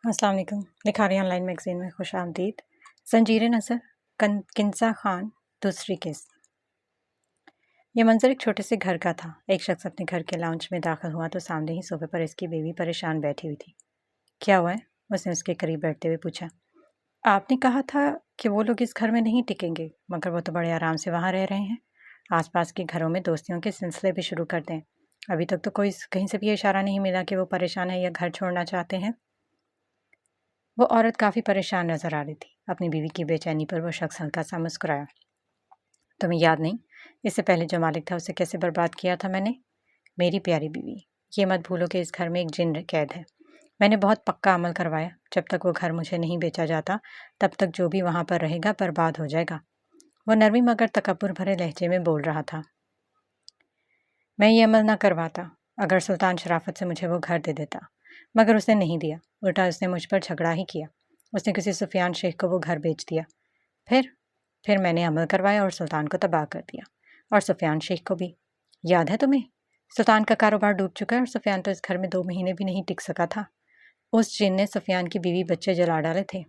अस्सलाम वालेकुम। Likhari online magazine में खुश आमदीद। ज़ंजीर नज़र, किंसा खान, दूसरी किस्त। यह मंजर एक छोटे से घर का था। एक शख्स अपने घर के लाउंज में दाखिल हुआ तो सामने ही सोफे पर इसकी बीवी परेशान बैठी हुई थी। क्या हुआ है? उसने उसके करीब बैठते हुए पूछा। आपने कहा था कि वो लोग इस घर में नहीं टिकेंगे, मगर वो तो बड़े आराम से वहाँ रह रहे हैं। आसपास के घरों में दोस्तियों के सिलसिले भी शुरू कर दें। अभी तक तो कोई कहीं से भी ये इशारा नहीं मिला कि वो परेशान है या घर छोड़ना चाहते हैं। वो औरत काफ़ी परेशान नजर आ रही थी। अपनी बीवी की बेचैनी पर वो शख्स हल्का सा मुस्कुराया। तुम्हें याद नहीं, इससे पहले जो मालिक था उसे कैसे बर्बाद किया था मैंने? मेरी प्यारी बीवी, ये मत भूलो कि इस घर में एक जिन कैद है। मैंने बहुत पक्का अमल करवाया। जब तक वो घर मुझे नहीं बेचा जाता, तब तक जो भी वहाँ पर रहेगा बर्बाद हो जाएगा। वो नरमी मगर तकब्बुर भरे लहजे में बोल रहा था। मैं ये अमल ना करवाता अगर सुल्तान शराफत से मुझे वो घर दे देता, मगर उसने नहीं दिया। उल्टा उसने मुझ पर झगड़ा ही किया। उसने किसी सुफियान शेख को वो घर बेच दिया। फिर फिर मैंने अमल करवाया और सुल्तान को तबाह कर दिया, और सुफियान शेख को भी। याद है तुम्हें? सुल्तान का कारोबार डूब चुका है और सुफियान तो इस घर में 2 महीने भी नहीं टिक सका था। उस जिन ने सुफियान की बीवी बच्चे जला डाले थे।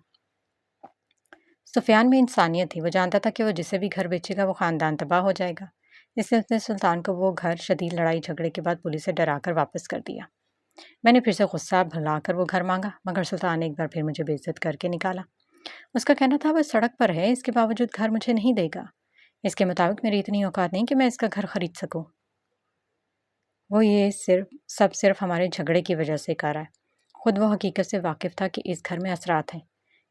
सुफियान में इंसानियत थी। वो जानता था कि वो जिसे भी घर बेचेगा वो ख़ानदान तबाह हो जाएगा। इसलिए उसने सुल्तान को वो घर शदीद लड़ाई झगड़े के बाद पुलिस से डराकर वापस कर दिया। मैंने फिर से गुस्सा भुलाकर वो घर मांगा, मगर सुल्तान ने एक बार फिर मुझे बेइज्जत करके निकाला। उसका कहना था वह सड़क पर है, इसके बावजूद घर मुझे नहीं देगा। इसके मुताबिक मेरी इतनी औकात नहीं कि मैं इसका घर खरीद सकूं। वो ये सिर्फ हमारे झगड़े की वजह से कर रहा है। खुद वो हकीकत से वाकिफ था कि इस घर में असरात हैं।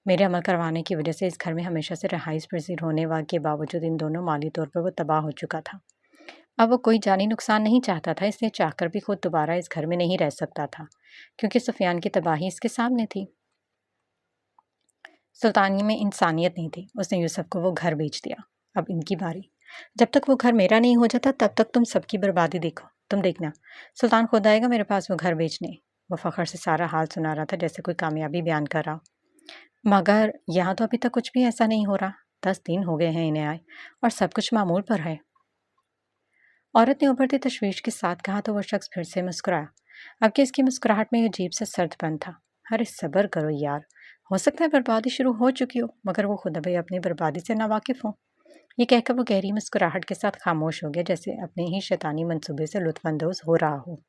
मेरे अमल करवाने की वजह से इस घर में हमेशा से रहाइश पजीर होने के बावजूद इन दोनों माली तौर पर वो तबाह हो चुका था। अब वो कोई जानी नुकसान नहीं चाहता था, इसलिए चाहकर भी खुद दोबारा इस घर में नहीं रह सकता था, क्योंकि सुफियान की तबाही इसके सामने थी। सुल्तानी में इंसानियत नहीं थी। उसने यूसुफ को वो घर बेच दिया। अब इनकी बारी। जब तक वो घर मेरा नहीं हो जाता, तब तक तुम सबकी बर्बादी देखो। तुम देखना, सुल्तान खुद आएगा मेरे पास वो घर बेचने। वो फखर से सारा हाल सुना रहा था, जैसे कोई कामयाबी बयान कर रहा। मगर यहाँ तो अभी तक कुछ भी ऐसा नहीं हो रहा। 10 दिन हो गए हैं इन्हें आए, और सब कुछ मामूल पर है। औरत ने उभरती तशवीश के साथ कहा तो वह शख्स फिर से मुस्कुराया। अब कि इसकी मुस्कुराहट में एक अजीब सा सर्दपन था। अरे सब्र करो यार, हो सकता है बर्बादी शुरू हो चुकी हो, मगर वो खुद अभी अपनी बर्बादी से नावाकिफ हो। ये कहकर वो गहरी मुस्कुराहट के साथ खामोश हो गया, जैसे अपने ही शैतानी मंसूबे से लुत्फानंदोज हो रहा हो।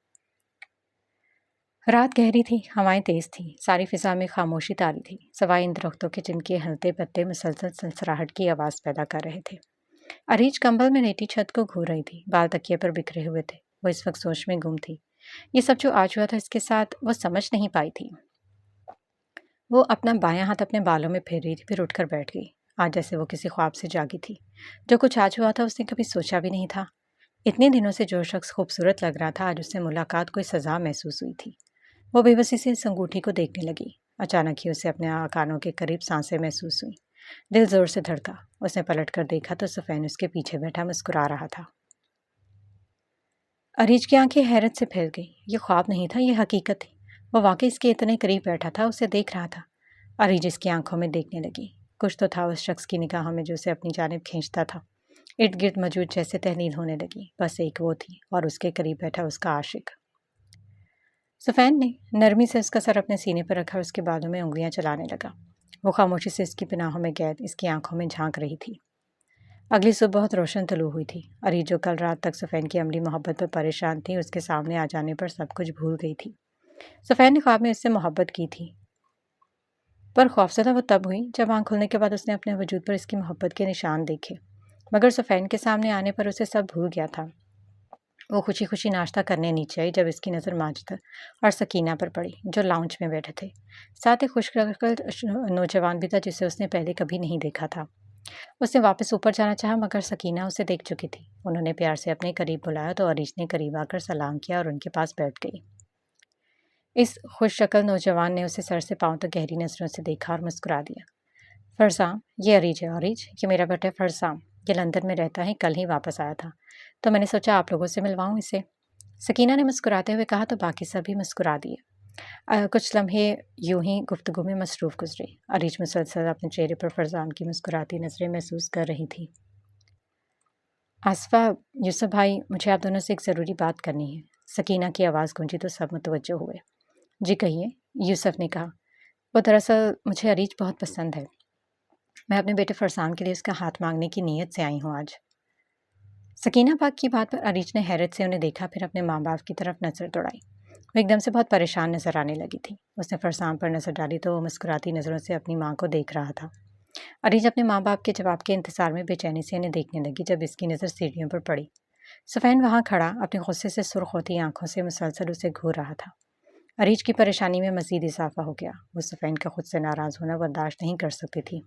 रात गहरी थी, हवाएं तेज थी, सारी फिजा में खामोशी तारी थी, सवाए इन दरख्तों के जिनके हलते पत्ते मुसलसल सनसराहट की आवाज़ पैदा कर रहे थे। अरीज कंबल में लेटी छत को घूर रही थी। बाल तकिए पर बिखरे हुए थे। वो इस वक्त सोच में गुम थी। ये सब जो आज हुआ था इसके साथ वो समझ नहीं पाई थी। वो अपना बायां हाथ अपने बालों में फेर रही थी, फिर उठकर बैठ गई। आज जैसे वो किसी ख्वाब से जागी थी। जो कुछ आज हुआ था उसने कभी सोचा भी नहीं था। इतने दिनों से जो शख्स खूबसूरत लग रहा था, आज उससे मुलाकात कोई सजा महसूस हुई थी। वो बेबसी से इस अंगूठी को देखने लगी। अचानक ही उसे अपने कानों के करीब सांसें महसूस हुई। दिल जोर से धड़का। उसने पलट कर देखा तो सुफैन उसके पीछे बैठा मुस्कुरा रहा था। अरीज की आंखें हैरत से फैल गई। ये ख्वाब नहीं था, ये हकीकत थी। वो वाकई इसके इतने करीब बैठा था, उसे देख रहा था। अरीज इसकी आंखों में देखने लगी। कुछ तो था उस शख्स की निगाहों में जो उसे अपनी जानिब खींचता था। इर्द गिर्द मौजूद जैसे तहलील होने लगी। बस एक वो थी, और उसके करीब बैठा उसका आशिक। सुफैन ने नरमी से उसका सर अपने सीने पर रखा और उसके बालों में उंगलियां चलाने लगा। वो खामोशी से इसकी पनाहों में कैद इसकी आंखों में झांक रही थी। अगली सुबह बहुत रोशन तलू हुई थी। अरी जो कल रात तक सुफैन की अमली मोहब्बत पर परेशान थी, उसके सामने आ जाने पर सब कुछ भूल गई थी। सुफैन ने ख्वाब में उससे मोहब्बत की थी, पर खौफजदा वो तब हुई जब आंख खुलने के बाद उसने अपने वजूद पर इसकी मोहब्बत के निशान देखे। मगर सुफैन के सामने आने पर उसे सब भूल गया था। वो खुशी खुशी नाश्ता करने नीचे आई, जब इसकी नज़र माजिद और सकीना पर पड़ी, जो लाउंज में बैठे थे। साथ ही खुशकल नौजवान भी था जिसे उसने पहले कभी नहीं देखा था। उसने वापस ऊपर जाना चाहा, मगर सकीना उसे देख चुकी थी। उन्होंने प्यार से अपने करीब बुलाया तो अरीज ने करीब आकर सलाम किया और उनके पास बैठ गई। इस खुश शक्ल नौजवान ने उसे सर से पांव तक गहरी नजरों से देखा और मुस्कुरा दिया। फरसाम, ये अरीज है। अरीज, ये मेरा बेटा है फरसाम। ये लंदन में रहता है, कल ही वापस आया था, तो मैंने सोचा आप लोगों से मिलवाऊं इसे। सकीना ने मुस्कुराते हुए कहा तो बाकी सभी मुस्कुरा दिए। कुछ लम्हे यूं ही गुफ्तगू में मसरूफ गुजरे। अरीज मुसलसल अपने चेहरे पर फरजान की मुस्कुराती नजरें महसूस कर रही थी। आसफा, यूसुफ भाई, मुझे आप दोनों से एक ज़रूरी बात करनी है। सकीना की आवाज़ गूंजी तो सब मुतवज्जो हुए। जी कहिए, यूसुफ ने कहा। وہ دراصل مجھے عریج بہت پسند ہے، میں اپنے بیٹے فرسان کے لیے اس کا ہاتھ مانگنے کی نیت سے آئی ہوں آج۔ سکینہ پاک کی بات پر عریج نے حیرت سے انہیں دیکھا، پھر اپنے ماں باپ کی طرف نظر دوڑائی۔ وہ ایک دم سے بہت پریشان نظر آنے لگی تھی۔ اس نے فرسان پر نظر ڈالی تو وہ مسکراتی نظروں سے اپنی ماں کو دیکھ رہا تھا۔ عریج اپنے ماں باپ کے جواب کے انتظار میں بے چینی سے انہیں دیکھنے لگی جب اس کی نظر سیڑھیوں پر پڑی۔ سفین وہاں کھڑا اپنے غصے سے سرخ ہوتی آنکھوں سے مسلسل اسے گھور رہا تھا۔ عریج کی پریشانی میں مزید اضافہ ہو گیا۔ وہ سفین کا خود سے ناراض ہونا برداشت نہیں کر سکتی تھی۔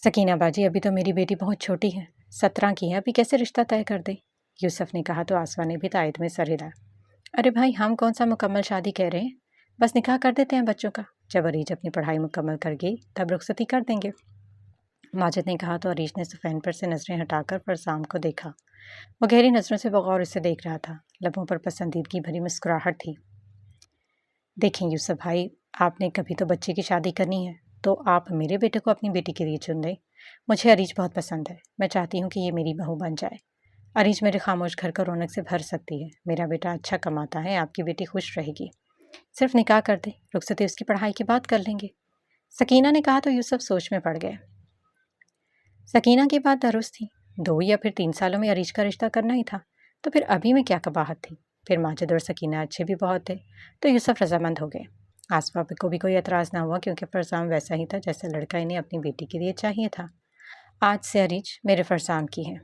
سکینہ باجی، ابھی تو میری بیٹی بہت چھوٹی ہے، 17 کی ہے، ابھی کیسے رشتہ طے کر دے؟ یوسف نے کہا تو آسفا نے بھی تائید میں سر ہلایا۔ ارے بھائی، ہم کون سا مکمل شادی کہہ رہے ہیں، بس نکاح کر دیتے ہیں بچوں کا، جب عریج اپنی پڑھائی مکمل کر گئی تب رخصتی کر دیں گے، ماجد نے کہا تو عریج نے سفین پر سے نظریں ہٹا کر فرسام کو دیکھا۔ وہ گہری نظروں سے بغور اسے دیکھ رہا تھا، لبوں پر پسندیدگی بھری مسکراہٹ تھی۔ دیکھیں یوسف بھائی، آپ نے کبھی تو بچے کی شادی کرنی ہے تو آپ میرے بیٹے کو اپنی بیٹی کے لیے چن دیں۔ مجھے عریج بہت پسند ہے، میں چاہتی ہوں کہ یہ میری بہو بن جائے۔ عریج میرے خاموش گھر کو رونق سے بھر سکتی ہے، میرا بیٹا اچھا کماتا ہے، آپ کی بیٹی خوش رہے گی، صرف نکاح کر دیں، رخصتی اس کی پڑھائی کے بعد کر لیں گے، سکینہ نے کہا تو یوسف سوچ میں پڑ گئے۔ سکینہ کی بات درست تھی، 2 یا پھر 3 سالوں میں عریج کا رشتہ کرنا ہی تھا، تو پھر ابھی میں کیا قباحت تھی؟ پھر ماجد اور سکینہ اچھے بھی بہت تھے، تو یوسف رضامند ہو گئے۔ آسفا کو بھی کوئی اعتراض نہ ہوا کیونکہ فرسام ویسا ہی تھا جیسا لڑکا انہیں اپنی بیٹی کے لیے چاہیے تھا۔ آج سے عریج میرے فرسام کی ہے،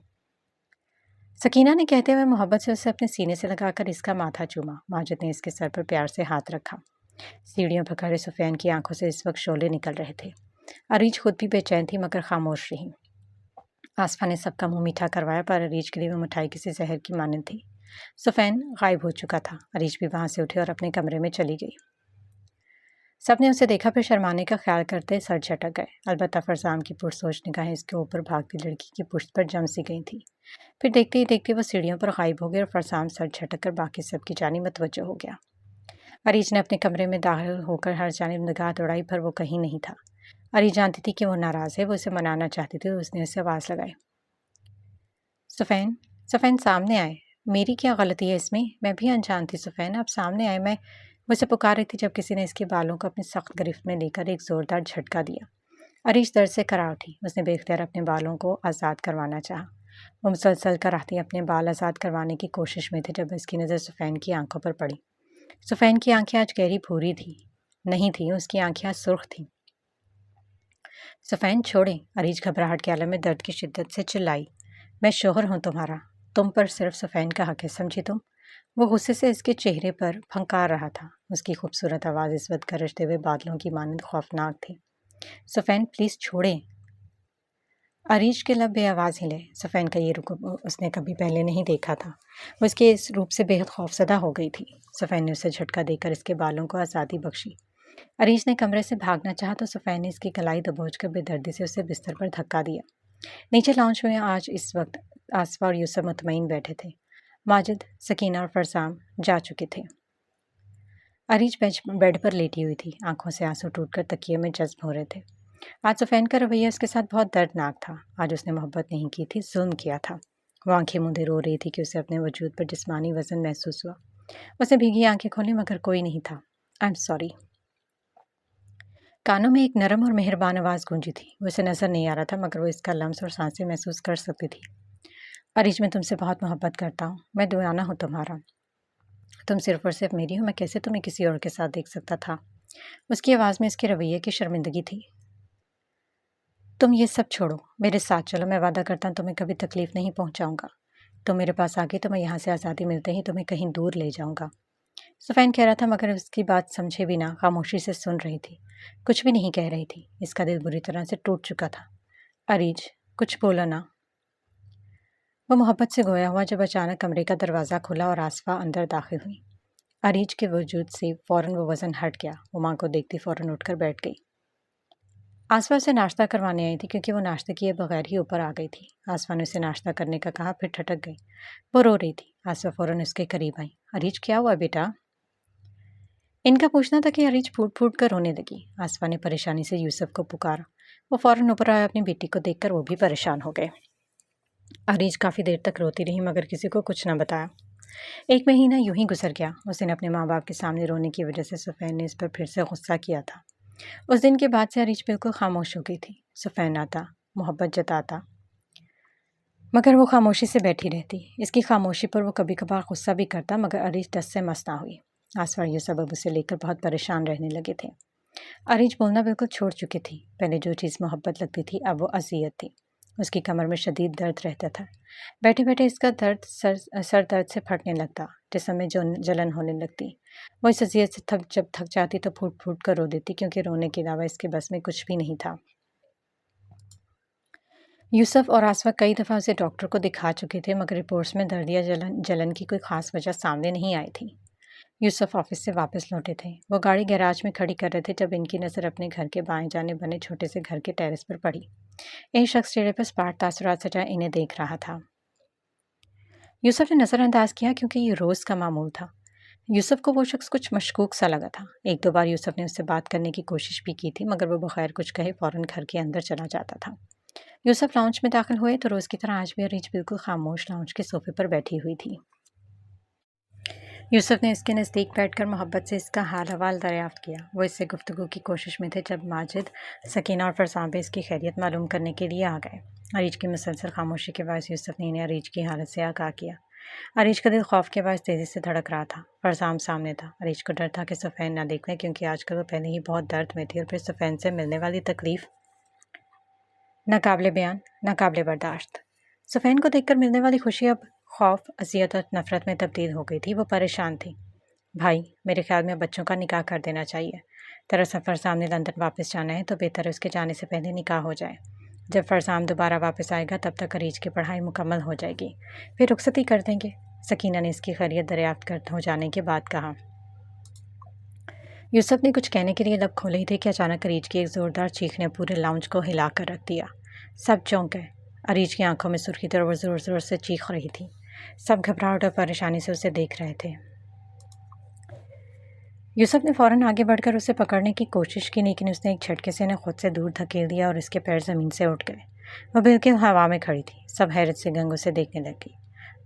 سکینہ نے کہتے ہوئے محبت سے اسے اپنے سینے سے لگا کر اس کا ماتھا چوما۔ ماجد نے اس کے سر پر پیار سے ہاتھ رکھا۔ سیڑھیوں پر کھڑے سفین کی آنکھوں سے اس وقت شعلے نکل رہے تھے۔ عریج خود بھی بے چین تھی مگر خاموش رہی۔ آسفا نے سب کا منہ میٹھا کروایا پر عریج کے لیے وہ مٹھائی کسی زہر کی مانند تھی۔ سفین غائب ہو چکا تھا، عریج بھی وہاں سے اٹھی اور اپنے کمرے میں چلی گئی۔ سب نے اسے دیکھا، پھر شرمانے کا خیال کرتے سر جھٹک گئے۔ البتہ فرسام کی پرسوچ نگاہیں اس کے اوپر بھاگتی لڑکی کی پشت پر جم سی گئی تھیں۔ پھر دیکھتے ہی دیکھتے وہ سیڑھیوں پر غائب ہو گئے اور فرسام سر جھٹک کر باقی سب کی جانب متوجہ ہو گیا۔ عریج نے اپنے کمرے میں داخل ہو کر ہر جانب نگاہ دوڑائی پر وہ کہیں نہیں تھا۔ عریج جانتی تھی کہ وہ ناراض ہے، وہ اسے منانا چاہتی تھی تو اس نے اسے آواز لگائی۔ سفین سامنے آئے، میری کیا غلطی ہے اس میں بھی انجان تھی سفین، آپ سامنے آئے۔ میں وہ اسے پکار رہی تھی جب کسی نے اس کے بالوں کو اپنی سخت گرفت میں لے کر ایک زوردار جھٹکا دیا۔ عریج درد سے کرا اٹھی، اس نے بے اختیار اپنے بالوں کو آزاد کروانا چاہا۔ وہ مسلسل کراہتے اپنے بال آزاد کروانے کی کوشش میں تھے جب اس کی نظر سفین کی آنکھوں پر پڑی۔ سفین کی آنکھیں آج گہری بھوری نہیں تھیں، اس کی آنکھیں آج سرخ تھیں۔ سفین چھوڑیں، عریج گھبراہٹ کے عالم میں درد کی شدت سے چلائی۔ میں شوہر ہوں تمہارا، تم پر صرف سفین کا حق ہے، سمجھی تم؟ وہ غصے سے اس کے چہرے پر پھنکار رہا تھا۔ اس کی خوبصورت آواز اس وقت گرجتے ہوئے بادلوں کی مانند خوفناک تھی۔ سفین پلیز چھوڑیں۔ عریج کے لب بے آواز ہلے۔ سفین کا یہ رخ اس نے کبھی پہلے نہیں دیکھا تھا۔ وہ اس کے اس روپ سے بے حد خوفزدہ ہو گئی تھی۔ سفین نے اسے جھٹکا دے کر اس کے بالوں کو آزادی بخشی۔ عریج نے کمرے سے بھاگنا چاہا تو سفین نے اس کی کلائی دبوچ کر بے دردی سے اسے بستر پر دھکا دیا۔ نیچے لاؤنج میں آج اس وقت آسفا اور یوسف مطمئن بیٹھے تھے۔ ماجد، سکینہ اور فرسام جا چکے تھے۔ عریج بیڈ پر لیٹی ہوئی تھی، آنکھوں سے آنسو ٹوٹ کر تکیے میں جذب ہو رہے تھے۔ آج سفین کا رویہ اس کے ساتھ بہت دردناک تھا۔ آج اس نے محبت نہیں کی تھی، ظلم کیا تھا۔ وہ آنکھیں موندے رو رہی تھی کہ اسے اپنے وجود پر جسمانی وزن محسوس ہوا۔ اسے بھیگی آنکھیں کھولی مگر کوئی نہیں تھا۔ I am sorry. کانوں میں ایک نرم اور مہربان آواز گونجی تھی۔ وہ اسے نظر نہیں آ رہا تھا مگر وہ اس کا لمس اور سانسیں محسوس کر سکتی تھی۔ عریج، میں تم سے بہت محبت کرتا ہوں، میں دیوانہ ہوں تمہارا، تم صرف اور صرف میری ہو، میں کیسے تمہیں کسی اور کے ساتھ دیکھ سکتا تھا؟ اس کی آواز میں اس کے رویے کی شرمندگی تھی۔ تم یہ سب چھوڑو، میرے ساتھ چلو، میں وعدہ کرتا ہوں تمہیں کبھی تکلیف نہیں پہنچاؤں گا۔ تم میرے پاس آ گئی تو میں یہاں سے آزادی ملتے ہی تمہیں کہیں دور لے جاؤں گا۔ سفین کہہ رہا تھا مگر اس کی بات سمجھے بنا خاموشی سے سن رہی تھی، کچھ بھی نہیں کہہ رہی تھی۔ اس کا دل بری طرح سے ٹوٹ چکا تھا۔ عریج، کچھ بولا نا۔ وہ محبت سے گویا ہوا جب اچانک کمرے کا دروازہ کھلا اور آسفا اندر داخل ہوئی۔ عریج کے وجود سے فوراً وہ وزن ہٹ گیا۔ وہ ماں کو دیکھتی فوراً اٹھ کر بیٹھ گئی۔ آسفا اسے ناشتہ کروانے آئی تھی کیونکہ وہ ناشتہ کیے بغیر ہی اوپر آ گئی تھی۔ آسفا نے اسے ناشتہ کرنے کا کہا، پھر ٹھٹک گئی۔ وہ رو رہی تھی۔ آسفا فوراً اس کے قریب آئی۔ عریج، کیا ہوا بیٹا؟ ان کا پوچھنا تھا کہ عریج پھوٹ پھوٹ کر رونے لگی۔ آسفا نے پریشانی سے یوسف کو پکارا۔ وہ فوراً اوپر آیا، اپنی بیٹی کو دیکھ کر وہ بھی پریشان ہو گئے۔ عریج کافی دیر تک روتی رہی مگر کسی کو کچھ نہ بتایا۔ एक महीना यूं ही गुजर गया। उस दिन अपने माँ बाप के सामने रोने की वजह से सुफैन ने इस पर फिर से गुस्सा किया था। उस दिन के बाद से अरीज बिल्कुल खामोश हो गई थी। सुफैन आता, मोहब्बत जताता, मगर वो खामोशी से बैठी रहती। इसकी खामोशी पर वो कभी कभार गुस्सा भी करता, मगर अरीज टस से मस ना हुई। आसवार ये सब अब उसे लेकर बहुत परेशान रहने लगे थे। अरीज बोलना बिल्कुल छोड़ चुकी थी। पहले जो चीज़ मोहब्बत लगती थी अब वो अजियत थी। उसकी कमर में शदीद दर्द रहता था। बैठे बैठे इसका दर्द सर दर्द से फटने लगता, जिस्म में जो जलन होने लगती। वो इस अजियत से जब थक जाती तो फूट फूट कर रो देती, क्योंकि रोने के अलावा इसके बस में कुछ भी नहीं था। यूसुफ और आसवा कई दफ़ा उसे डॉक्टर को दिखा चुके थे, मगर रिपोर्ट्स में दर्द या जलन की कोई ख़ास वजह सामने नहीं आई थी। यूसुफ ऑफिस से वापस लौटे थे। वो गाड़ी गैराज में खड़ी कर रहे थे जब इनकी नज़र अपने घर के बाएं जाने बने छोटे से घर के टेरेस पर पड़ी। एक शख्स चेहरे पर स्पाट तासुरात सजा इन्हें देख रहा था। यूसुफ ने नज़रअंदाज किया, क्योंकि ये रोज़ का मामूल था। यूसुफ को वो शख्स कुछ मशकूक सा लगा था। एक दो बार यूसुफ ने उससे बात करने की कोशिश भी की थी, मगर वो बगैर कुछ कहे फ़ौरन घर के अंदर चला जाता था। यूसुफ लाउंज में दाखिल हुए तो रोज़ की तरह आज भी अरीज बिल्कुल खामोश लाउंज के सोफे पर बैठी हुई थी। यूसुफ ने इसके नज़दीक बैठकर मोहब्बत से इसका हाल हवाल दरियाफ्त किया। वो इससे गुफ्तगू की कोशिश में थे जब माजिद, सकीना और फरसान भी इसकी खैरियत मालूम करने के लिए आ गए। अरीज की मुसलसल खामोशी के बायस यूसुफ ने इन्हें अरीज की हालत से आगाह किया। अरीज का दिल खौफ के बायस तेज़ी से धड़क रहा था। फरसान सामने था। अरीज को डर था कि सुफैन ना देख लें, क्योंकि आजकल वो पहले ही बहुत दर्द में थी और फिर सुफैन से मिलने वाली तकलीफ़ नाकाबिले बयान, नाकाबिले बर्दाश्त। सुफैन को देखकर मिलने वाली खुशी अब खौफ, अजियत और नफ़रत में तब्दील हो गई थी। वो परेशान थी। भाई, मेरे ख्याल में बच्चों का निकाह कर देना चाहिए। दरअसल फरसान ने लंदन वापस जाना है, तो बेहतर है उसके जाने से पहले निकाह हो जाए। जब फरसान दोबारा वापस आएगा तब तक अरीज की पढ़ाई मुकम्मल हो जाएगी, फिर रुखसती कर देंगे। सकीना ने इसकी खैरियत दरियाफ्त कर हो जाने के बाद कहा। यूसुफ ने कुछ कहने के लिए लब खोले ही थे कि अचानक अरीज की एक ज़ोरदार चीख ने पूरे लाउंज को हिला कर रख दिया। सब चौंक गए। अरीज की आंखों में सुर्खी थी और वो ज़ोर ज़ोर से चीख रही थी। सब घबराहट और परेशानी से उसे देख रहे थे। यूसुफ ने फ़ौरन आगे बढ़कर उसे पकड़ने की कोशिश की, लेकिन उसने एक झटके से उन्हें खुद से दूर धकेल दिया और उसके पैर ज़मीन से उठ गए। वह बिल्कुल हवा में खड़ी थी। सब हैरत से गंग उसे देखने लगी।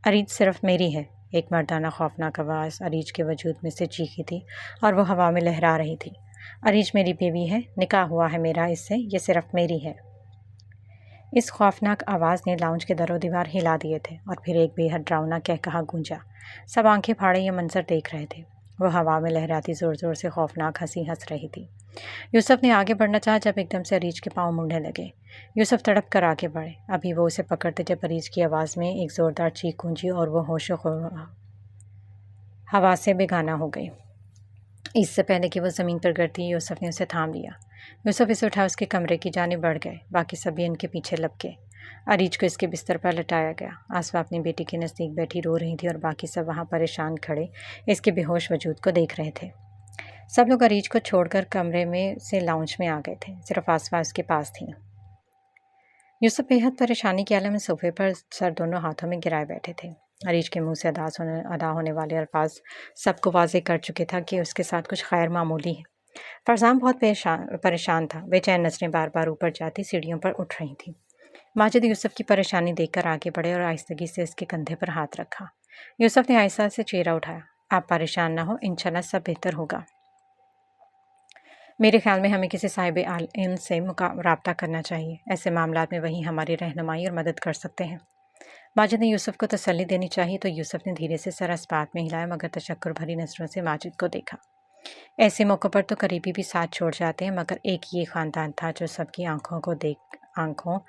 अरीज सिर्फ मेरी है, एक मर्दाना खौफनाक आवाज़ अरीज के वजूद में से चीखी थी और वो हवा में लहरा रही थी। अरीज मेरी बीवी है, निकाह हुआ है मेरा इससे, ये सिर्फ मेरी है। इस खौफनाक आवाज़ ने लाउंज के दरो दीवार हिला दिए थे और फिर एक बेहद डरावना कहकहा गूंजा। सब आंखें फाड़े ये मंजर देख रहे थे। वो हवा में लहराती ज़ोर ज़ोर से खौफनाक हंसी हंस रही थी। यूसुफ ने आगे बढ़ना चाहा जब एकदम से अरीज के पाँव मुड़ने लगे। यूसुफ तड़प कर आगे बढ़े। अभी वो उसे पकड़ते जब अरीज की आवाज़ में एक ज़ोरदार चीख गूंजी और वो होशो हवा से बेगाना हो गई। इससे पहले कि वो ज़मीन पर गिरती, यूसुफ ने उसे थाम लिया। यूसुफ इसे उठा उसके कमरे की जानिब बढ़ गए। बाकी सभी इनके पीछे लपके। अरीज को इसके बिस्तर पर लटाया गया। आसवा अपनी बेटी के नज़दीक बैठी रो रही थी और बाकी सब वहाँ परेशान खड़े इसके बेहोश वजूद को देख रहे थे। सब लोग अरीज को छोड़कर कमरे में से लाउंज में आ गए थे। सिर्फ आसवा उसके पास थी। यूसुफ बेहद परेशानी के आलम में सोफे पर सर दोनों हाथों में गिराए बैठे थे। अरीज के मुंह से अदा होने वाले अल्फाज सबको वाजे कर चुके था कि उसके साथ कुछ खैर मामूली है। फरजान बहुत परेशान था। बेचैन नजरें बार बार ऊपर जाती सीढ़ियों पर उठ रही थी। माजिद यूसुफ की परेशानी देखकर आगे बढ़े और आहिस्तगी से उसके कंधे पर हाथ रखा। यूसुफ ने आहिस्ता से चेहरा उठाया। आप परेशान ना हो, इंशाल्लाह सब बेहतर होगा। मेरे ख्याल में हमें किसी साहिब इल्म से राब्ता करना चाहिए। ऐसे मामलात में वही हमारी रहनुमाई और मदद कर सकते हैं। माजिद ने यूसुफ को तसल्ली देनी चाहिए तो यूसुफ ने धीरे से सर इस्पात में हिलाया, मगर तशक्कुर भरी नज़रों से माजिद को देखा। ऐसे मौक़ों पर तो करीबी भी साथ छोड़ जाते हैं, मगर एक ये ख़ानदान था जो सबकी आंखों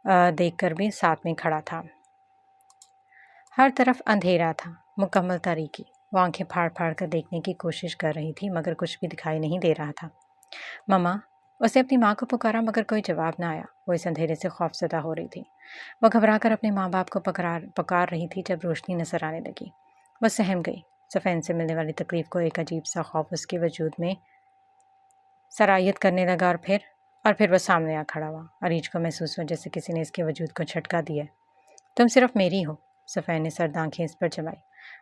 देख कर भी साथ में खड़ा था। हर तरफ अंधेरा था, मुकम्मल तारीकी। वो आंखें फाड़ फाड़ कर देखने की कोशिश कर रही थी, मगर कुछ भी दिखाई नहीं दे रहा था। मम्मा, उसे अपनी माँ को पुकारा, मगर कोई जवाब न आया। वो इस अंधेरे से खौफज़दा हो रही थी। वो घबरा कर अपने माँ बाप को पुकार रही थी जब रोशनी नजर आने लगी। वो सहम गई। सुफैन से मिलने वाली तकलीफ को एक अजीब सा खौफ उसके वजूद में सरायत करने लगा और फिर वो सामने आ खड़ा हुआ। अरीज को महसूस हुआ जैसे किसी ने इसके वजूद को झटका दिया। तुम सिर्फ मेरी हो। सुफैन ने सर्द आंखें इस पर जमाई।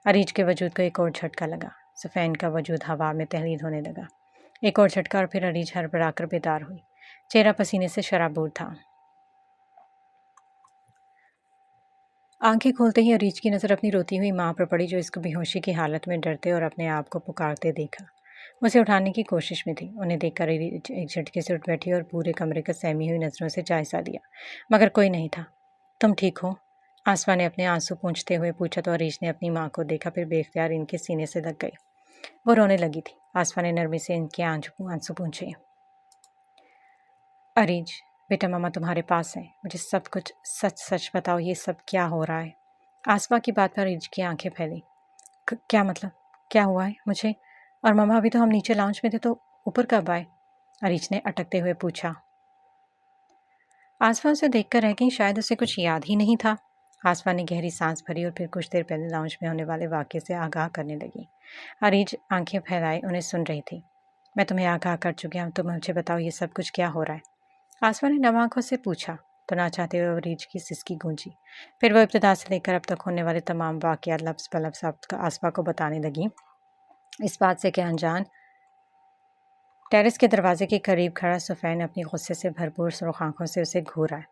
अरीज के वजूद को एक और झटका लगा। सुफैन का वजूद हवा में तहलील होने लगा। एक और झटका और फिर अरीज हड़बड़ाकर बेदार हुई। चेहरा पसीने से शराबूर था। आंखें खोलते ही अरीज की नज़र अपनी रोती हुई माँ पर पड़ी, जो इसको बेहोशी की हालत में डरते और अपने आप को पुकारते देखा। उसे उठाने की कोशिश में थी। उन्हें देखकर अरीज एक झटके से उठ बैठी और पूरे कमरे का सहमी हुई नज़रों से जायजा लिया, मगर कोई नहीं था। तुम ठीक हो? आसमा ने अपने आंसू पोंछते हुए पूछा तो अरीज ने अपनी माँ को देखा, फिर बेख्तियार इनके सीने से लग गई। वो रोने लगी थी। आसमा ने नरमी से इनके आंसू पूंछे। अरीज, बेटा मम्मा तुम्हारे पास है, मुझे सब कुछ सच सच बताओ, ये सब क्या हो रहा है? आसमा की बात पर अरीज की आंखें फैली। क्या मतलब? क्या हुआ है मुझे? और मम्मा, अभी तो हम नीचे लाउंज में थे, तो ऊपर कब आए? अरीज ने अटकते हुए पूछा। आसमा उसे देखकर रह गई, शायद उसे कुछ याद ही नहीं था। आसमा ने गहरी सांस भरी और फिर कुछ देर पहले लाउंज में होने वाले वाक़ये से आगाह करने लगी। अरीज आंखें फैलाए उन्हें सुन रही थी। मैं तुम्हें आगाह कर चुकी हूँ, तुम मुझे बताओ ये सब कुछ क्या हो रहा है? आसमा ने नम आंखों से पूछा तो ना चाहते हुए अरीज की सिसकी गूंजी। फिर वह इब्तदा से लेकर अब तक होने वाले तमाम वाक़यात लफ्ज़ ब लफ्ज़ आसमा को बताने लगी, इस बात से कि अनजान टेरेस के दरवाजे के करीब खड़ा सुफैन अपनी गुस्से से भरपूर सुर्ख आंखों से उसे घूर रहा है।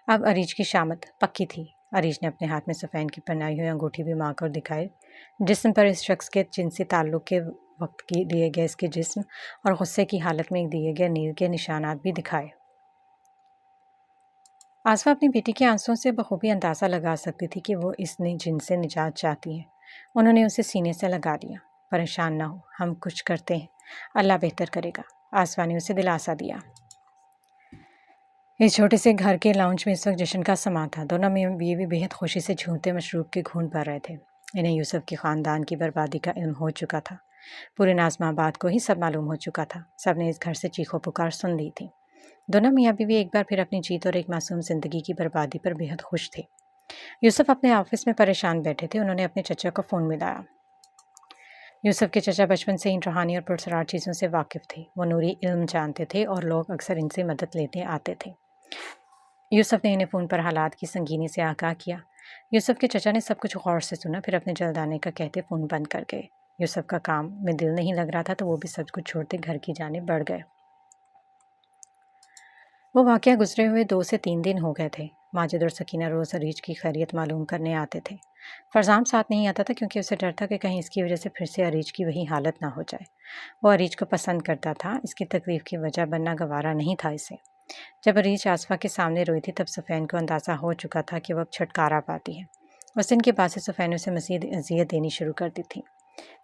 अब अरीज की शामत पक्की थी। अरीज ने अपने हाथ में सुफैन की पहनाई हुई अंगूठी भी माँ को दिखाई। जिस्म पर इस शख्स के जिनसी ताल्लुक के वक्त की दिए गए इसके जिस्म और गुस्से की हालत में दिए गए नीर के निशानात भी दिखाए। आसमा अपनी बेटी के आंसुओं से बखूबी अंदाज़ा लगा सकती थी कि वो इस जिनसे निजात चाहती है। उन्होंने उसे सीने से लगा लिया। परेशान ना हो, हम कुछ करते हैं, अल्लाह बेहतर करेगा। आसमा ने उसे दिलासा दिया। इस छोटे से घर के लाउंज में इस वक्त जश्न का समा था। दोनों में बीवी बेहद खुशी से झूमते मशरूब के घूंट भर रहे थे। इन्हें यूसुफ के ख़ानदान की बर्बादी का इल्म हो चुका था। पूरे नाज़माबाद को ही सब मालूम हो चुका था। सब ने इस घर से चीखों पुकार सुन ली थी। दोनों मियाँ बीवी एक बार फिर अपनी जीत और एक मासूम ज़िंदगी की बर्बादी पर बेहद खुश थे। यूसुफ अपने ऑफिस में परेशान बैठे थे। उन्होंने अपने चचा को फ़ोन मिलाया। यूसुफ के चचा बचपन से इन रूहानी और पुरसरार चीज़ों से वाकिफ़ थे। वो नूरी इल्म जानते थे और लोग अक्सर इनसे मदद लेते आते थे। यूसुफ ने इन्हें फ़ोन पर हालात की संगीनी से आगाह किया। यूसुफ के चचा ने सब कुछ गौर से सुना, फिर अपने जल्द आने का कहते फ़ोन बंद कर गए। यूसुफ का काम में दिल नहीं लग रहा था, तो वो भी सब कुछ छोड़ते घर की जानिब बढ़ गए। वो वाक़या गुजरे हुए 2 से 3 दिन हो गए थे। माजिद और सकीना रोज़ अरीज की खैरियत मालूम करने आते थे। फरजाम साथ नहीं आता था, क्योंकि उसे डर था कि कहीं इसकी वजह से फिर से अरीज की वही हालत ना हो जाए। वो अरीज को पसंद करता था, इसकी तकलीफ़ की वजह बनना गवारा नहीं था इसे। जब अरीज आसफा के सामने रोई थी, तब सुफैन को अंदाज़ा हो चुका था कि वह अब छुटकारा पाती है। उस दिन के बाद से सुफैन उसे मज़ीद अज़ियत देनी शुरू कर दी थी।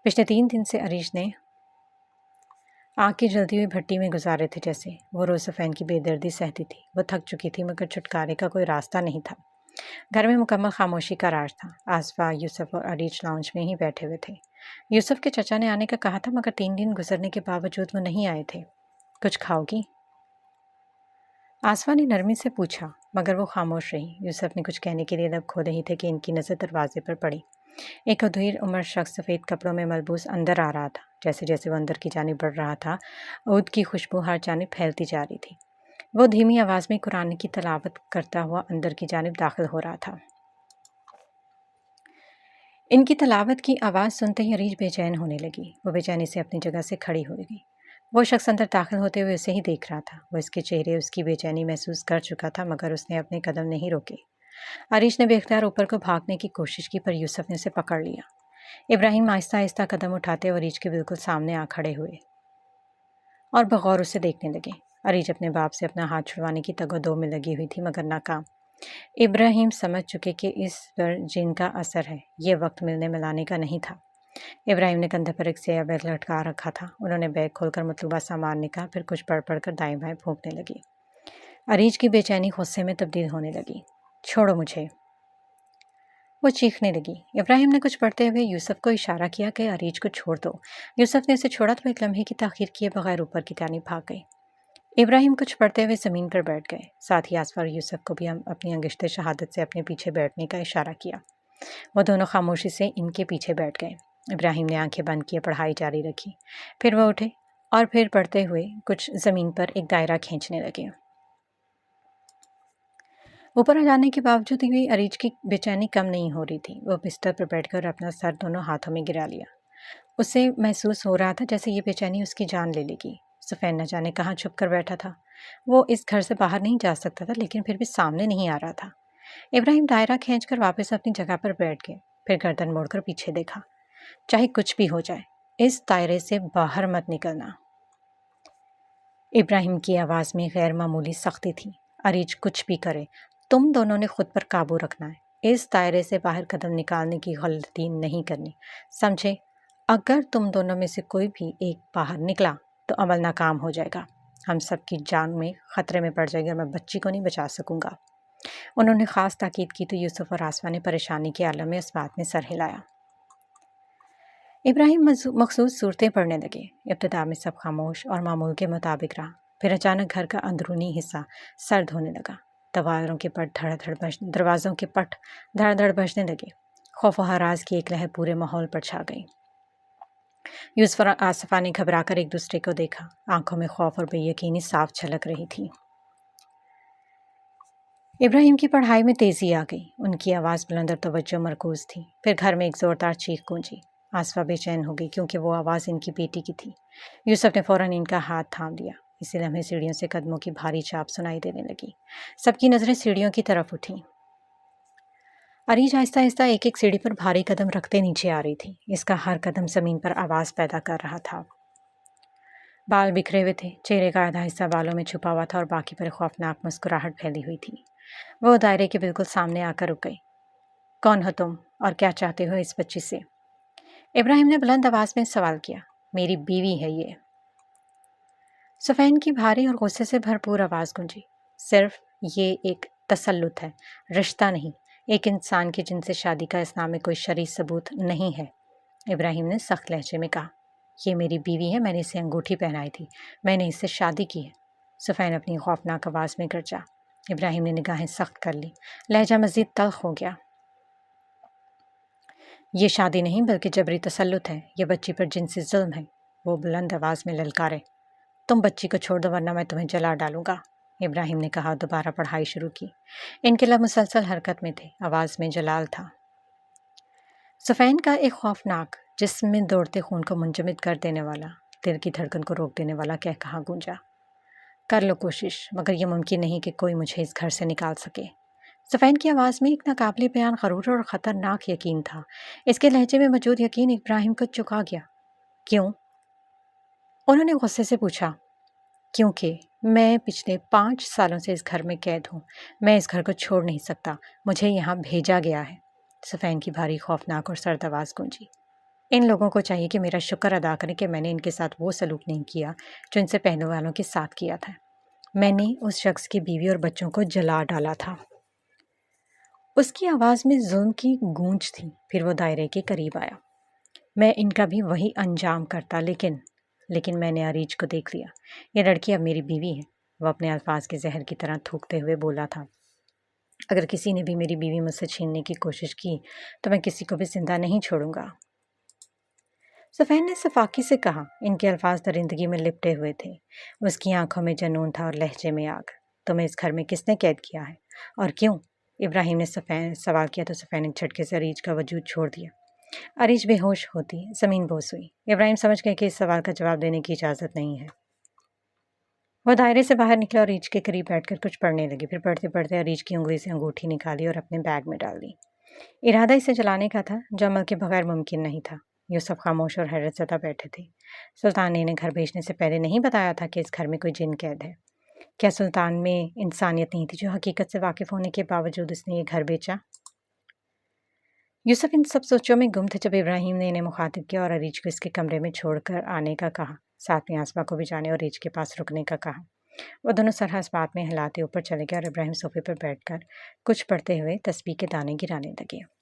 पिछले 3 दिन से अरीज ने आग की जलती हुई भट्टी में गुजारे थे जैसे। वो रोज़ सुफैन की बेदर्दी सहती थी। वो थक चुकी थी, मगर छुटकारे का कोई रास्ता नहीं था। घर में मुकम्मल खामोशी का राज था। आसफा, यूसुफ और अरीज लाउंज में ही बैठे हुए थे। यूसुफ के चचा ने आने का कहा था, मगर 3 दिन गुजरने के बावजूद वो नहीं आए थे। कुछ खाओगी? आसफा ने नरमी से पूछा, मगर वो खामोश रही। यूसुफ ने कुछ कहने के लिए लब खोले ही थे कि इनकी नज़र दरवाजे पर पड़ी। एक अधूर उम्र शख्स सफ़ेद कपड़ों में मलबूस अंदर आ रहा था। जैसे जैसे वो अंदर की जानिब बढ़ रहा था, ऊद की खुशबू हर जानिब फैलती जा रही थी। वो धीमी आवाज़ में कुरान की तलावत करता हुआ अंदर की जानिब दाखिल हो रहा था। इनकी तलावत की आवाज़ सुनते ही अरीज बेचैन होने लगी। वो बेचैनी से अपनी जगह से खड़ी हो गई। वो शख्स अंदर दाखिल होते हुए उसे ही देख रहा था। वो इसके चेहरे उसकी बेचैनी महसूस कर चुका था, मगर उसने अपने कदम नहीं रोके। अरीज ने बेख्तियार ऊपर को भागने की कोशिश की, पर यूसुफ ने उसे पकड़ लिया। इब्राहिम आहिस्ता आहिस्ता कदम उठाते और अरीज के बिल्कुल सामने आ खड़े हुए और बगौर उसे देखने लगे। अरीज अपने बाप से अपना हाथ छुड़वाने की तगोदो में लगी हुई थी, मगर नाकाम। इब्राहिम समझ चुके कि इस पर जिन का असर है, ये वक्त मिलने मिलाने का नहीं था। इब्राहिम ने कंधे पर एक सेया बैग लटका रखा था। उन्होंने बैग खोलकर मतलूबा सामान निकाला, फिर कुछ पढ़ पढ़ कर दाएं बाएं फूंकने लगी। अरीज की बेचैनी गुस्से में तब्दील होने लगी। छोड़ो मुझे, वो चीखने लगी। इब्राहिम ने कुछ पढ़ते हुए यूसुफ को इशारा किया कि अरीज को छोड़ दो। यूसुफ ने उसे छोड़ा तो एक लम्हे की ताखीर किए बगैर ऊपर की जानिब भाग गई। इब्राहिम कुछ पढ़ते हुए ज़मीन पर बैठ गए। साथ ही आसफा और यूसुफ को भी अपनी अंगिश्त शहादत से अपने पीछे बैठने का इशारा किया। वो दोनों खामोशी से इनके पीछे बैठ गए। इब्राहिम ने आंखें बंद किए पढ़ाई जारी रखी। फिर वह उठे और फिर पढ़ते हुए कुछ ज़मीन पर एक दायरा खींचने लगे। ऊपर आ जाने के बावजूद भी अरीज की बेचैनी कम नहीं हो रही थी। वो बिस्तर पर बैठकर अपना सर दोनों हाथों में गिरा लिया। उसे महसूस हो रहा था जैसे ये बेचैनी उसकी जान ले लेगी। सुफैन न जाने कहाँ छुप कर बैठा था। वो इस घर से बाहर नहीं जा सकता था, लेकिन फिर भी सामने नहीं आ रहा था। ابراہیم دائرہ کھینچ کر واپس اپنی جگہ پر بیٹھ گئے، پھر گردن موڑ کر پیچھے دیکھا۔ چاہے کچھ بھی ہو جائے، اس دائرے سے باہر مت نکلنا۔ ابراہیم کی آواز میں غیر معمولی سختی تھی۔ اریج کچھ بھی کرے، تم دونوں نے خود پر قابو رکھنا ہے۔ اس دائرے سے باہر قدم نکالنے کی غلطی نہیں کرنی، سمجھے؟ اگر تم دونوں میں سے کوئی بھی ایک باہر نکلا تو عمل ناکام ہو جائے گا، ہم سب کی جان میں خطرے میں پڑ جائے گی اور میں بچی کو نہیں بچا سکوں گا۔ انہوں نے خاص تاکید کی تو یوسف اور آسفا نے پریشانی کے عالم میں اس بات میں سر ہلایا۔ ابراہیم مخصوص صورتیں پڑھنے لگے۔ ابتدا میں سب خاموش اور معمول کے مطابق رہا، پھر اچانک گھر کا اندرونی حصہ سرد ہونے لگا۔ دروازوں کے پٹ دھڑ دھڑ بجنے لگے۔ خوف و ہراس کی ایک لہر پورے ماحول پر چھا گئی۔ یوسف اور آصفہ نے گھبرا کر ایک دوسرے کو دیکھا، آنکھوں میں خوف اور بے یقینی صاف چھلک رہی تھی۔ ابراہیم کی پڑھائی میں تیزی آ گئی، ان کی آواز بلند اور توجہ مرکوز تھی۔ پھر گھر میں ایک زوردار چیخ گونجی۔ آصفہ بے چین ہو گئی کیونکہ وہ آواز ان کی بیٹی کی تھی۔ یوسف نے فوراً ان کا ہاتھ تھام لیا۔ اسی لمحے سیڑھیوں سے قدموں کی بھاری چاپ سنائی دینے لگی۔ سب کی نظریں سیڑھیوں کی طرف اٹھیں۔ اریج آہستہ آہستہ ایک ایک سیڑھی پر بھاری قدم رکھتے نیچے آ رہی تھی۔ اس کا ہر قدم زمین پر آواز پیدا کر رہا تھا۔ بال بکھرے ہوئے تھے، چہرے کا آدھا حصہ بالوں میں چھپا ہوا تھا اور باقی پر خوفناک مسکراہٹ پھیلی ہوئی تھی۔ وہ دائرے کے بالکل سامنے آ کر رک گئی۔ کون ہو تم اور کیا چاہتے ہو اس بچی سے؟ ابراہیم نے بلند آواز میں سوال کیا۔ میری بیوی ہے یہ۔ سفین کی بھاری اور غصے سے بھرپور آواز گونجی۔ صرف یہ ایک تسلط ہے، رشتہ نہیں۔ ایک انسان کے جن سے شادی کا اسلام میں کوئی شرعی ثبوت نہیں ہے۔ ابراہیم نے سخت لہجے میں کہا، یہ میری بیوی ہے، میں نے اسے انگوٹھی پہنائی تھی، میں نے اس سے شادی کی ہے۔ سفین اپنی خوفناک آواز میں گرجا۔ ابراہیم نے نگاہیں سخت کر لی، لہجہ مزید تلخ ہو گیا۔ یہ شادی نہیں بلکہ جبری تسلط ہے، یہ بچی پر جنسی ظلم ہے۔ وہ بلند آواز میں للکارے۔ تم بچی کو چھوڑ دو ورنہ میں تمہیں جلا ڈالوں گا، ابراہیم نے کہا، دوبارہ پڑھائی شروع کی۔ ان کے لب مسلسل حرکت میں تھے، آواز میں جلال تھا۔ سفین کا ایک خوفناک، جسم میں دوڑتے خون کو منجمد کر دینے والا، دل کی دھڑکن کو روک دینے والا کہا گونجا۔ کر لو کوشش، مگر یہ ممکن نہیں کہ کوئی مجھے اس گھر سے نکال سکے۔ سفین کی آواز میں ایک ناقابل بیان غرور اور خطرناک یقین تھا۔ اس کے لہجے میں موجود یقین ابراہیم کو چکا گیا۔ کیوں؟ انہوں نے غصے سے پوچھا۔ کیونکہ میں پچھلے 5 سالوں سے اس گھر میں قید ہوں، میں اس گھر کو چھوڑ نہیں سکتا، مجھے یہاں بھیجا گیا ہے۔ سفین کی بھاری خوفناک اور سرد آواز گونجی۔ ان لوگوں کو چاہیے کہ میرا شکر ادا کریں کہ میں نے ان کے ساتھ وہ سلوک نہیں کیا جو ان سے پہلے والوں کے ساتھ کیا تھا۔ میں نے اس شخص کی بیوی اور بچوں کو جلا ڈالا تھا۔ اس کی آواز میں ظلم کی گونج تھی۔ پھر وہ دائرے کے قریب آیا۔ میں ان کا بھی وہی انجام کرتا، لیکن میں نے اریج کو دیکھ لیا۔ یہ لڑکی اب میری بیوی ہے، وہ اپنے الفاظ کے زہر کی طرح تھوکتے ہوئے بولا تھا۔ اگر کسی نے بھی میری بیوی مجھ سے چھیننے کی کوشش کی تو میں کسی کو بھی زندہ نہیں چھوڑوں گا۔ سفین نے صفاقی سے کہا۔ ان کے الفاظ درندگی میں لپٹے ہوئے تھے۔ اس کی آنکھوں میں جنون تھا اور لہجے میں آگ۔ تمہیں اس گھر میں کس نے قید کیا ہے اور کیوں؟ ابراہیم نے سوال کیا تو سفین نے جھٹکے سے اریج کا وجود چھوڑ دیا۔ اریج بے ہوش ہوتی زمین بوس ہوئی۔ ابراہیم سمجھ گئے کہ اس سوال کا جواب دینے کی اجازت نہیں ہے۔ وہ دائرے سے باہر نکلا اور اریج کے قریب بیٹھ کر کچھ پڑھنے لگے۔ پھر پڑھتے پڑھتے اریج کی انگلی سے انگوٹھی نکالی اور اپنے بیگ میں ڈال دی۔ ارادہ اسے جلانے کا تھا جو عمل کے بغیر ممکن نہیں تھا۔ یوسف خاموش اور حیرت زدہ بیٹھے تھے۔ سلطان نے انہیں گھر بھیجنے سے پہلے نہیں بتایا تھا کہ اس گھر میں کوئی جن قید ہے؟ کیا سلطان میں انسانیت نہیں تھی جو حقیقت سے واقف ہونے کے باوجود اس نے یہ گھر بیچا؟ یوسف ان سب سوچوں میں گم تھے جب ابراہیم نے انہیں مخاطب کیا اور اریج کو اس کے کمرے میں چھوڑ کر آنے کا کہا، ساتھ میں آسفا کو بھی جانے اور اریج کے پاس رکنے کا کہا۔ وہ دونوں سر اس بات میں ہلاتے اوپر چلے گئے اور ابراہیم صوفے پر بیٹھ کر کچھ پڑھتے ہوئے تسبیح کے دانے گرانے لگے۔